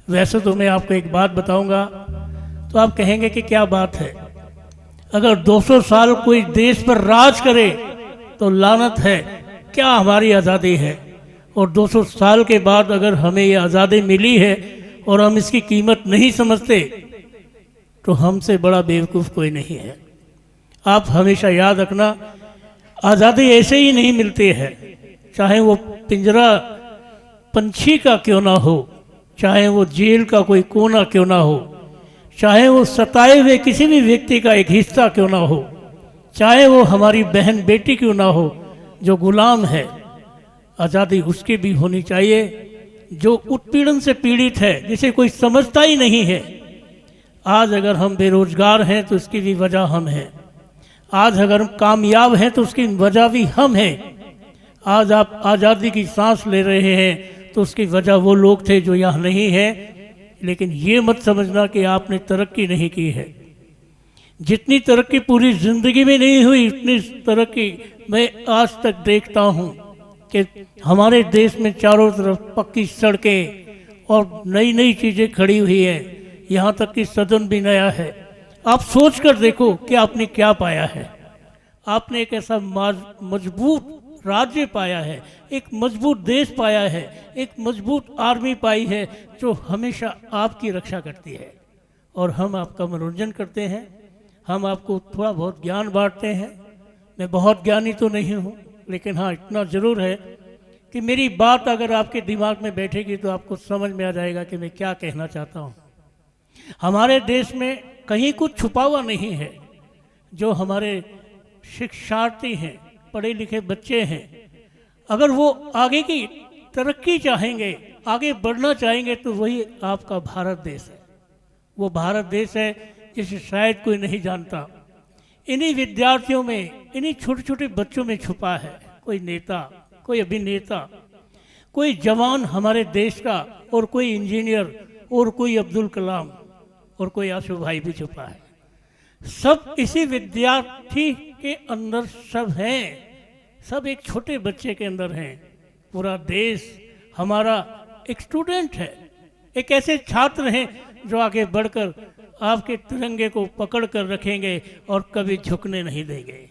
वैसे तो मैं आपको एक बात बताऊंगा तो आप कहेंगे कि क्या बात है। अगर 200 साल कोई देश पर राज करे तो लानत है, क्या हमारी आज़ादी है। और 200 साल के बाद अगर हमें ये आज़ादी मिली है और हम इसकी कीमत नहीं समझते तो हमसे बड़ा बेवकूफ़ कोई नहीं है। आप हमेशा याद रखना, आज़ादी ऐसे ही नहीं मिलती है, चाहे वो पिंजरा पंछी का क्यों ना हो, चाहे वो जेल का कोई कोना क्यों ना हो, चाहे वो सताए हुए किसी भी व्यक्ति का एक हिस्सा क्यों ना हो, चाहे वो हमारी बहन बेटी क्यों ना हो जो गुलाम है। आज़ादी उसकी भी होनी चाहिए जो उत्पीड़न से पीड़ित है, जिसे कोई समझता ही नहीं है। आज अगर हम बेरोजगार हैं तो उसकी भी वजह हम हैं। आज अगर हम कामयाब हैं तो उसकी वजह भी हम हैं। आज आप आज़ादी की सांस ले रहे हैं तो उसकी वजह वो लोग थे जो यहाँ नहीं है। लेकिन ये मत समझना कि आपने तरक्की नहीं की है। जितनी तरक्की पूरी ज़िंदगी में नहीं हुई उतनी तरक्की मैं आज तक देखता हूँ कि हमारे देश में चारों तरफ पक्की सड़कें और नई नई चीज़ें खड़ी हुई हैं। यहाँ तक कि सदन भी नया है। आप सोच कर देखो कि आपने क्या पाया है। आपने एक ऐसा मजबूत राज्य पाया है, एक मजबूत देश पाया है, एक मजबूत आर्मी पाई है जो हमेशा आपकी रक्षा करती है। और हम आपका मनोरंजन करते हैं, हम आपको थोड़ा बहुत ज्ञान बांटते हैं। मैं बहुत ज्ञानी तो नहीं हूँ, लेकिन हाँ इतना ज़रूर है कि मेरी बात अगर आपके दिमाग में बैठेगी तो आपको समझ में आ जाएगा कि मैं क्या कहना चाहता हूँ। हमारे देश में कहीं कुछ छुपा हुआ नहीं है। जो हमारे शिक्षार्थी हैं, पढ़े लिखे बच्चे हैं, अगर वो आगे की तरक्की चाहेंगे, आगे बढ़ना चाहेंगे तो वही आपका भारत देश है। वो भारत देश है जिसे शायद कोई नहीं जानता। इन्हीं विद्यार्थियों में, इन्हीं छोटे छोटे बच्चों में छुपा है कोई नेता, कोई अभिनेता, कोई जवान हमारे देश का, और कोई इंजीनियर, और कोई अब्दुल कलाम, और कोई आशु भाई भी छुपा है। सब इसी विद्यार्थी के अंदर सब हैं, सब एक छोटे बच्चे के अंदर हैं। पूरा देश हमारा एक स्टूडेंट है, एक ऐसे छात्र हैं जो आगे बढ़कर आपके तिरंगे को पकड़ कर रखेंगे और कभी झुकने नहीं देंगे।